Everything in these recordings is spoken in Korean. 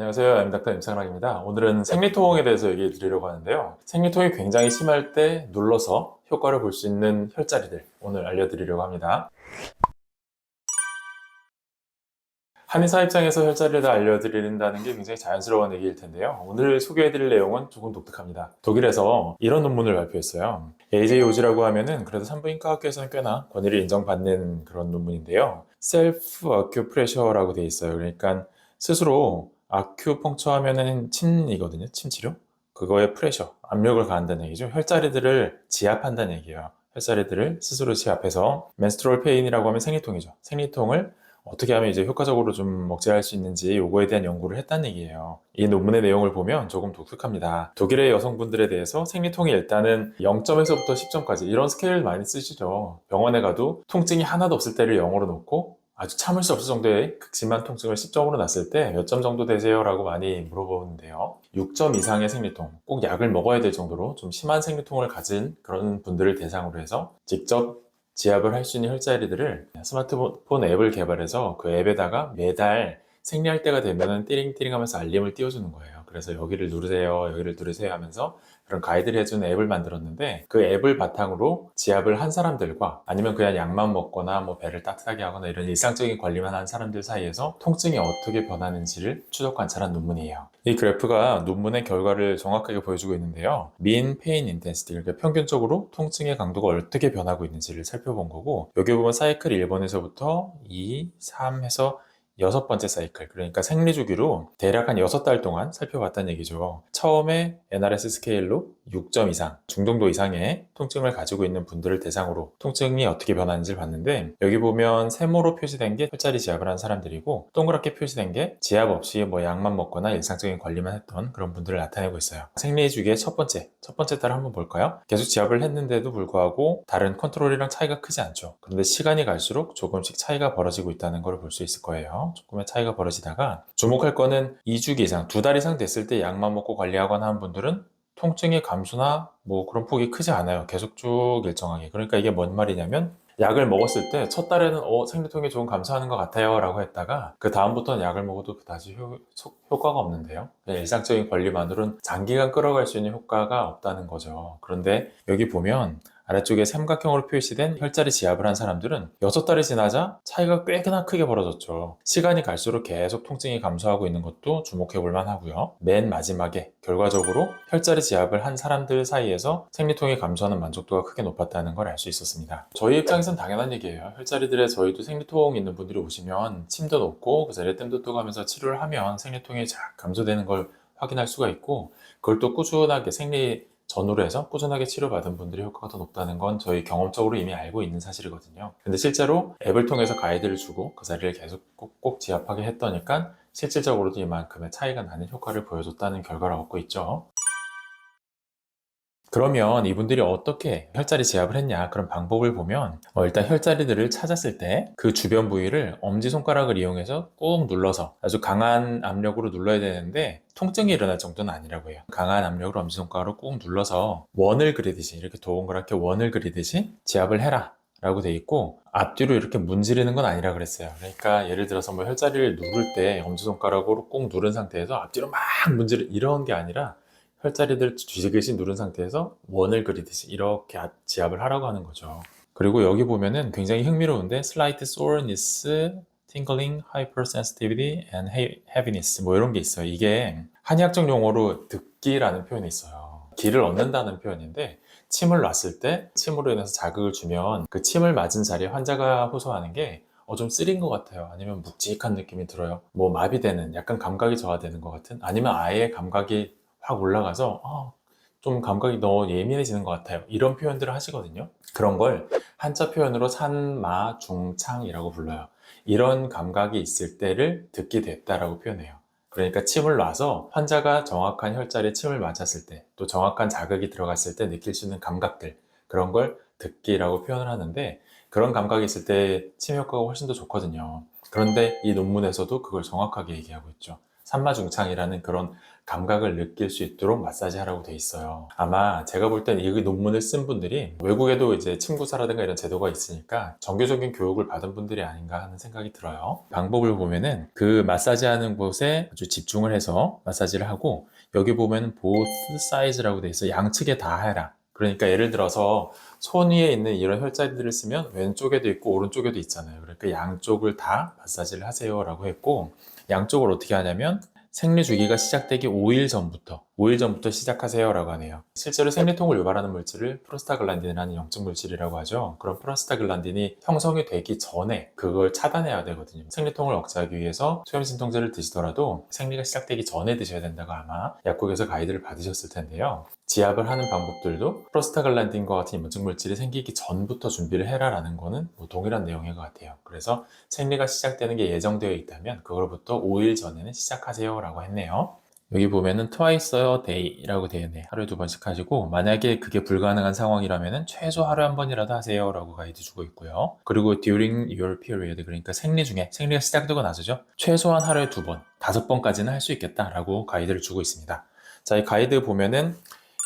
안녕하세요. M닥터 임상락입니다. 오늘은 생리통에 대해서 얘기해 드리려고 하는데요. 생리통이 굉장히 심할 때 눌러서 효과를 볼 수 있는 혈자리들 오늘 알려드리려고 합니다. 한의사 입장에서 혈자리를 알려드린다는 게 굉장히 자연스러운 얘기일 텐데요. 오늘 소개해드릴 내용은 조금 독특합니다. 독일에서 이런 논문을 발표했어요. AJ 오즈라고 하면은 그래도 산부인과 학교에서는 꽤나 권위를 인정받는 그런 논문인데요. 셀프 어큐프레셔라고 돼 있어요. 그러니까 스스로 아큐펑처 하면은 침이거든요. 침 치료. 그거에 프레셔, 압력을 가한다는 얘기죠. 혈자리들을 지압한다는 얘기예요. 혈자리들을 스스로 지압해서 menstrual pain이라고 하면 생리통이죠. 생리통을 어떻게 하면 이제 효과적으로 좀 억제할 수 있는지 요거에 대한 연구를 했다는 얘기예요. 이 논문의 내용을 보면 조금 독특합니다. 독일의 여성분들에 대해서 생리통이 일단은 0점에서부터 10점까지 이런 스케일을 많이 쓰시죠. 병원에 가도 통증이 하나도 없을 때를 0으로 놓고 아주 참을 수 없을 정도의 극심한 통증을 10점으로 놨을 때 몇 점 정도 되세요? 라고 많이 물어보는데요. 6점 이상의 생리통, 꼭 약을 먹어야 될 정도로 좀 심한 생리통을 가진 그런 분들을 대상으로 해서 직접 지압을 할 수 있는 혈자리들을 스마트폰 앱을 개발해서 그 앱에다가 매달 생리할 때가 되면은 띠링띠링 하면서 알림을 띄워주는 거예요. 그래서 여기를 누르세요, 여기를 누르세요 하면서 그런 가이드를 해주는 앱을 만들었는데 그 앱을 바탕으로 지압을 한 사람들과 아니면 그냥 약만 먹거나 뭐 배를 따뜻하게 하거나 이런 일상적인 관리만 한 사람들 사이에서 통증이 어떻게 변하는지를 추적 관찰한 논문이에요. 이 그래프가 논문의 결과를 정확하게 보여주고 있는데요. mean pain intensity, 그러니까 평균적으로 통증의 강도가 어떻게 변하고 있는지를 살펴본 거고 여기 보면 사이클 1번에서부터 2, 3 해서 여섯 번째 사이클, 그러니까 생리주기로 대략 한 6달 동안 살펴봤다는 얘기죠. 처음에 NRS 스케일로 6점 이상, 중등도 이상의 통증을 가지고 있는 분들을 대상으로 통증이 어떻게 변하는지를 봤는데 여기 보면 세모로 표시된 게 혈자리 지압을 한 사람들이고 동그랗게 표시된 게 지압 없이 뭐 약만 먹거나 일상적인 관리만 했던 그런 분들을 나타내고 있어요. 생리주기의 첫 번째 달을 한번 볼까요? 계속 지압을 했는데도 불구하고 다른 컨트롤이랑 차이가 크지 않죠. 그런데 시간이 갈수록 조금씩 차이가 벌어지고 있다는 걸 볼 수 있을 거예요. 조금의 차이가 벌어지다가 주목할 거는 2주기 이상, 2달 이상 됐을 때 약만 먹고 관리하거나 하는 분들은 통증의 감소나 뭐 그런 폭이 크지 않아요. 계속 쭉 일정하게. 그러니까 이게 뭔 말이냐면 약을 먹었을 때 첫 달에는 생리통이 조금 감소하는 것 같아요 라고 했다가 그 다음부터는 약을 먹어도 그다지 효과가 없는데요. 그냥 일상적인 관리만으로는 장기간 끌어갈 수 있는 효과가 없다는 거죠. 그런데 여기 보면 아래쪽에 삼각형으로 표시된 혈자리 지압을 한 사람들은 6달이 지나자 차이가 꽤나 크게 벌어졌죠. 시간이 갈수록 계속 통증이 감소하고 있는 것도 주목해 볼 만하고요. 맨 마지막에 결과적으로 혈자리 지압을 한 사람들 사이에서 생리통이 감소하는 만족도가 크게 높았다는 걸 알 수 있었습니다. 저희 입장에선 당연한 얘기예요. 혈자리들에 저희도 생리통 있는 분들이 오시면 침도 놓고 그 자리에 뜸도 뜨고 하면서 치료를 하면 생리통이 잘 감소되는 걸 확인할 수가 있고 그걸 또 꾸준하게 생리 전후로 해서 꾸준하게 치료받은 분들의 효과가 더 높다는 건 저희 경험적으로 이미 알고 있는 사실이거든요. 근데 실제로 앱을 통해서 가이드를 주고 그 자리를 계속 꼭 지압하게 했더니까 실질적으로도 이만큼의 차이가 나는 효과를 보여줬다는 결과를 얻고 있죠. 그러면 이분들이 어떻게 혈자리 지압을 했냐 그런 방법을 보면 일단 혈자리들을 찾았을 때 그 주변 부위를 엄지손가락을 이용해서 꾹 눌러서 아주 강한 압력으로 눌러야 되는데 통증이 일어날 정도는 아니라고 해요. 강한 압력으로 엄지손가락으로 꾹 눌러서 원을 그리듯이 이렇게 동그랗게 원을 그리듯이 지압을 해라 라고 돼 있고 앞뒤로 이렇게 문지르는 건 아니라 그랬어요. 그러니까 예를 들어서 뭐 혈자리를 누를 때 엄지손가락으로 꾹 누른 상태에서 앞뒤로 막 이런 게 아니라 혈자리들 뒤지듯이 누른 상태에서 원을 그리듯이 이렇게 지압을 하라고 하는 거죠. 그리고 여기 보면은 굉장히 흥미로운데 slight soreness, tingling, hypersensitivity and heaviness 뭐 이런 게 있어요. 이게 한의학적 용어로 듣기라는 표현이 있어요. 기를 얻는다는 표현인데 침을 놨을 때 침으로 인해서 자극을 주면 그 침을 맞은 자리에 환자가 호소하는 게 좀 쓰린 것 같아요. 아니면 묵직한 느낌이 들어요. 뭐 마비되는, 약간 감각이 저하되는 것 같은, 아니면 아예 감각이 확 올라가서 좀 감각이 더 예민해지는 것 같아요. 이런 표현들을 하시거든요. 그런 걸 한자 표현으로 산마중창이라고 불러요. 이런 감각이 있을 때를 듣게 됐다라고 표현해요. 그러니까 침을 놔서 환자가 정확한 혈자리에 침을 맞았을 때, 또 정확한 자극이 들어갔을 때 느낄 수 있는 감각들, 그런 걸 듣기라고 표현을 하는데 그런 감각이 있을 때 침 효과가 훨씬 더 좋거든요. 그런데 이 논문에서도 그걸 정확하게 얘기하고 있죠. 산마중창이라는 그런 감각을 느낄 수 있도록 마사지 하라고 돼 있어요. 아마 제가 볼 땐 이 논문을 쓴 분들이 외국에도 이제 침구사라든가 이런 제도가 있으니까 정규적인 교육을 받은 분들이 아닌가 하는 생각이 들어요. 방법을 보면은 그 마사지 하는 곳에 아주 집중을 해서 마사지를 하고, 여기 보면은 both size라고 돼 있어. 양측에 다 해라. 그러니까 예를 들어서 손 위에 있는 이런 혈자리들을 쓰면 왼쪽에도 있고 오른쪽에도 있잖아요. 그러니까 양쪽을 다 마사지를 하세요 라고 했고, 양쪽을 어떻게 하냐면 생리 주기가 시작되기 5일 전부터 시작하세요 라고 하네요. 실제로 생리통을 유발하는 물질을 프로스타글란딘이라는 영적 물질이라고 하죠. 그럼 프로스타글란딘이 형성이 되기 전에 그걸 차단해야 되거든요. 생리통을 억제하기 위해서 소염진통제를 드시더라도 생리가 시작되기 전에 드셔야 된다고 아마 약국에서 가이드를 받으셨을 텐데요. 지압을 하는 방법들도 프로스타글란딘과 같은 영적 물질이 생기기 전부터 준비를 해라라는 거는 동일한 내용인 것 같아요. 그래서 생리가 시작되는 게 예정되어 있다면 그걸부터 5일 전에는 시작하세요 라고 했네요. 여기 보면은 twice a day라고 되어 있네요. 하루에 2번씩 하시고, 만약에 그게 불가능한 상황이라면 최소 하루에 한 번이라도 하세요 라고 가이드 주고 있고요. 그리고 during your period, 그러니까 생리 중에, 생리가 시작되고 나서죠, 최소한 하루에 2번, 5번까지는 할 수 있겠다라고 가이드를 주고 있습니다. 자, 이 가이드 보면은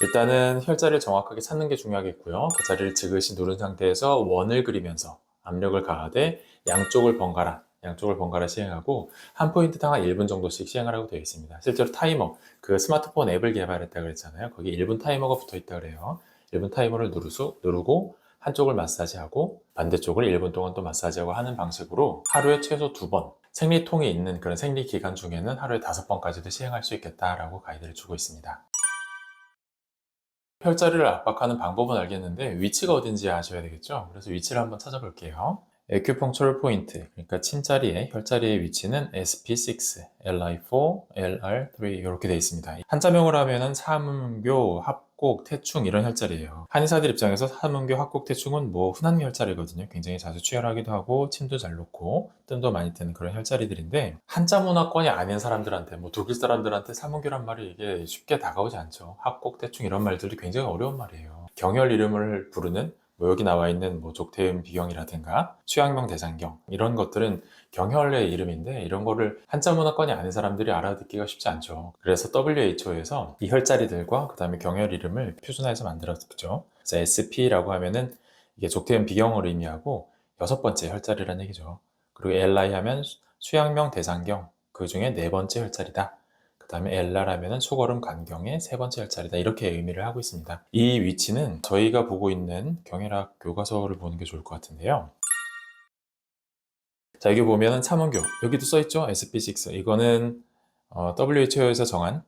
일단은 혈자리를 정확하게 찾는 게 중요하겠고요. 그 자리를 지그시 누른 상태에서 원을 그리면서 압력을 가하되 양쪽을 번갈아 시행하고, 한 포인트당 한 1분 정도씩 시행하라고 되어 있습니다. 실제로 타이머, 그 스마트폰 앱을 개발했다고 그랬잖아요. 거기 1분 타이머가 붙어 있다고 그래요. 1분 타이머를 누르고 한쪽을 마사지하고 반대쪽을 1분 동안 또 마사지하고 하는 방식으로 하루에 최소 2번, 생리통이 있는 그런 생리 기간 중에는 하루에 5번까지도 시행할 수 있겠다라고 가이드를 주고 있습니다. 혈자리를 압박하는 방법은 알겠는데 위치가 어딘지 아셔야 되겠죠? 그래서 위치를 한번 찾아볼게요. 에큐펑처럴 포인트, 그러니까 침자리의 혈자리의 위치는 SP6, LI4, LR3 이렇게 되어 있습니다. 한자명으로 하면은 삼음교, 합곡, 태충 이런 혈자리예요. 한의사들 입장에서 삼음교, 합곡, 태충은 뭐 흔한 혈자리거든요. 굉장히 자주 취혈하기도 하고 침도 잘 놓고 뜸도 많이 뜨는 그런 혈자리들인데, 한자 문화권이 아닌 사람들한테, 뭐 독일 사람들한테 삼음교란 말이 이게 쉽게 다가오지 않죠. 합곡, 태충 이런 말들이 굉장히 어려운 말이에요. 경혈 이름을 부르는 뭐 여기 나와 있는 뭐 족태음 비경이라든가 수양명 대장경 이런 것들은 경혈의 이름인데, 이런 거를 한자 문화권이 아닌 사람들이 알아듣기가 쉽지 않죠. 그래서 WHO에서 이 혈자리들과 그 다음에 경혈 이름을 표준화해서 만들었죠. 그래서 SP라고 하면은 이게 족태음 비경을 의미하고 6번째 혈자리라는 얘기죠. 그리고 LI 하면 수양명 대장경, 그 중에 4번째 혈자리다. 그 다음에 엘라라면은 소거름 간경의 3번째 혈자리다, 이렇게 의미를 하고 있습니다. 이 위치는 저희가 보고 있는 경혈학 교과서를 보는 게 좋을 것 같은데요. 자, 여기 보면은 삼원교, 여기도 써있죠? SP6. 이거는 WHO에서 정한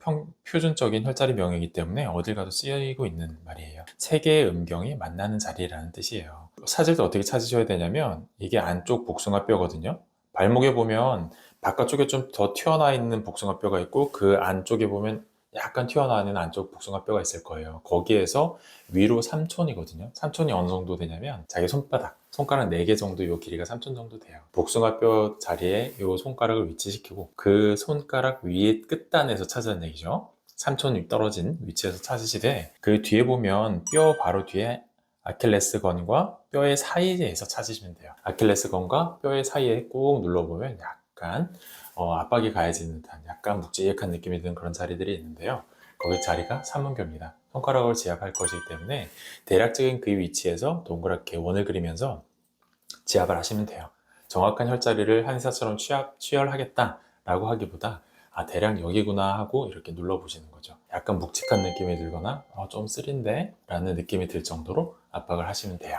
표준적인 혈자리 명이기 때문에 어딜 가도 쓰이고 있는 말이에요. 세 개의 음경이 만나는 자리라는 뜻이에요. 찾을 때 어떻게 찾으셔야 되냐면, 이게 안쪽 복숭아뼈거든요. 발목에 보면 바깥쪽에 좀 더 튀어나와 있는 복숭아뼈가 있고, 그 안쪽에 보면 약간 튀어나와 있는 안쪽 복숭아뼈가 있을 거예요. 거기에서 위로 3촌이거든요. 3촌이 어느 정도 되냐면 자기 손가락 4개 정도, 요 길이가 3촌 정도 돼요. 복숭아뼈 자리에 요 손가락을 위치시키고 그 손가락 위에 끝단에서 찾아는 얘기죠. 3촌 떨어진 위치에서 찾으시되, 그 뒤에 보면 뼈 바로 뒤에 아킬레스건과 뼈의 사이에서 찾으시면 돼요. 아킬레스건과 뼈의 사이에 꾹 눌러보면 약간 압박이 가해지는 듯한, 약간 묵직한 느낌이 드는 그런 자리들이 있는데요. 거기 자리가 삼문교입니다. 손가락으로 지압할 것이기 때문에 대략적인 그 위치에서 동그랗게 원을 그리면서 지압을 하시면 돼요. 정확한 혈자리를 한의사처럼 취혈하겠다라고 하기보다 대략 여기구나 하고 이렇게 눌러보시는 거죠. 약간 묵직한 느낌이 들거나 좀 쓰린데 라는 느낌이 들 정도로 압박을 하시면 돼요.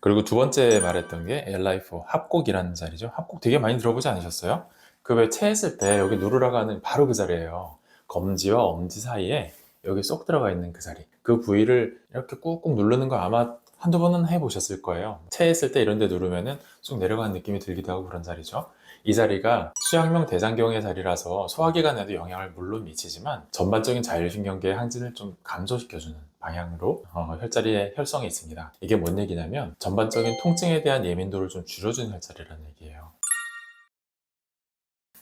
그리고 두 번째 말했던 게 LI4, 합곡이라는 자리죠. 합곡 되게 많이 들어보지 않으셨어요? 그 왜 체했을 때 여기 누르라고 하는 바로 그 자리예요. 검지와 엄지 사이에 여기 쏙 들어가 있는 그 자리. 그 부위를 이렇게 꾹꾹 누르는 거 아마 한두 번은 해보셨을 거예요. 체했을 때 이런 데 누르면은 쑥 내려가는 느낌이 들기도 하고 그런 자리죠. 이 자리가 수양명 대장경의 자리라서 소화기관에도 영향을 물론 미치지만 전반적인 자율신경계의 항진을 좀 감소시켜주는 방향으로 혈자리의 혈성이 있습니다. 이게 뭔 얘기냐면 전반적인 통증에 대한 예민도를 좀 줄여주는 혈자리라는 얘기예요.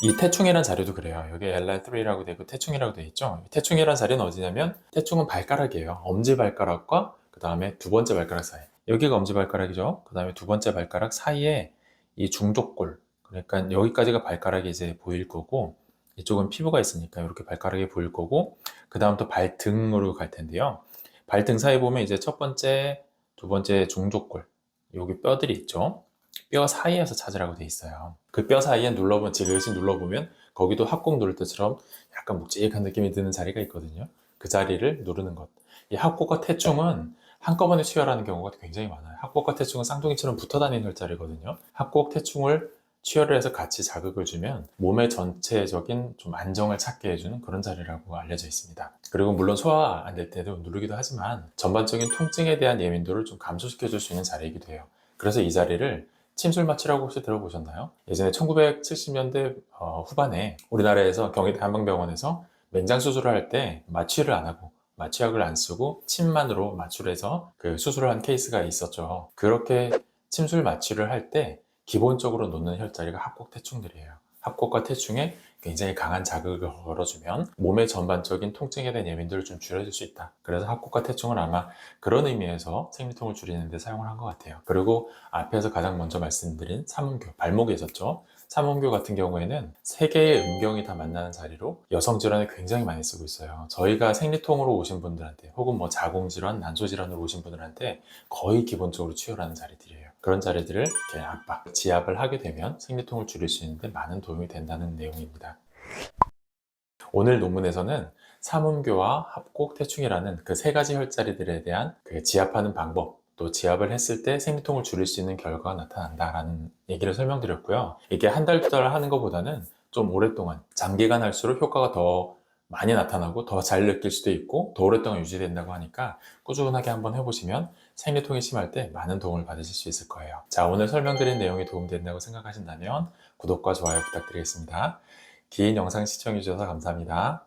이 태충이라는 자리도 그래요. 여기 LR3라고 되고 태충이라고 되어 있죠. 태충이라는 자리는 어디냐면, 태충은 발가락이에요. 엄지발가락과 그 다음에 두 번째 발가락 사이, 여기가 엄지발가락이죠. 그 다음에 두 번째 발가락 사이에 이 중족골, 그러니까 여기까지가 발가락이 이제 보일 거고, 이쪽은 피부가 있으니까 이렇게 발가락이 보일 거고, 그 다음 또 발등으로 갈 텐데요. 발등 사이 보면 이제 첫 번째, 두 번째 중족골, 여기 뼈들이 있죠. 뼈 사이에서 찾으라고 돼 있어요. 그 뼈 사이에 눌러보면, 지그시 눌러보면 거기도 합곡 누를 때처럼 약간 묵직한 느낌이 드는 자리가 있거든요. 그 자리를 누르는 것. 이 합곡과 태충은 한꺼번에 치열하는 경우가 굉장히 많아요. 합곡과 태충은 쌍둥이처럼 붙어 다니는 혈자리거든요. 합곡, 태충을 치열을 해서 같이 자극을 주면 몸의 전체적인 좀 안정을 찾게 해주는 그런 자리라고 알려져 있습니다. 그리고 물론 소화 안 될 때도 누르기도 하지만 전반적인 통증에 대한 예민도를 좀 감소시켜 줄 수 있는 자리이기도 해요. 그래서 이 자리를 침술 마취라고 혹시 들어보셨나요? 예전에 1970년대 후반에 우리나라에서 경희대 한방병원에서 맹장 수술을 할 때 마취를 안 하고 마취약을 안 쓰고 침만으로 마취를 해서 그 수술을 한 케이스가 있었죠. 그렇게 침술 마취를 할 때 기본적으로 놓는 혈자리가 합곡 태충들이에요. 합곡과 태충에 굉장히 강한 자극을 걸어주면 몸의 전반적인 통증에 대한 예민도를 좀 줄여줄 수 있다. 그래서 합곡과 태충은 아마 그런 의미에서 생리통을 줄이는 데 사용을 한 것 같아요. 그리고 앞에서 가장 먼저 말씀드린 삼음교, 발목에 있었죠. 삼음교 같은 경우에는 세 개의 음경이 다 만나는 자리로 여성 질환에 굉장히 많이 쓰고 있어요. 저희가 생리통으로 오신 분들한테 혹은 뭐 자궁질환, 난소질환으로 오신 분들한테 거의 기본적으로 치료하는 자리들이에요. 그런 자리들을 이렇게 압박, 지압을 하게 되면 생리통을 줄일 수 있는데 많은 도움이 된다는 내용입니다. 오늘 논문에서는 삼음교와 합곡, 태충이라는 그 세 가지 혈자리들에 대한 그 지압하는 방법, 또 지압을 했을 때 생리통을 줄일 수 있는 결과가 나타난다라는 얘기를 설명드렸고요. 이게 한 달, 두 달 하는 것보다는 좀 오랫동안, 장기간 할수록 효과가 더 많이 나타나고 더 잘 느낄 수도 있고 더 오랫동안 유지된다고 하니까 꾸준하게 한번 해보시면 생리통이 심할 때 많은 도움을 받으실 수 있을 거예요. 자, 오늘 설명드린 내용이 도움된다고 생각하신다면 구독과 좋아요 부탁드리겠습니다. 긴 영상 시청해주셔서 감사합니다.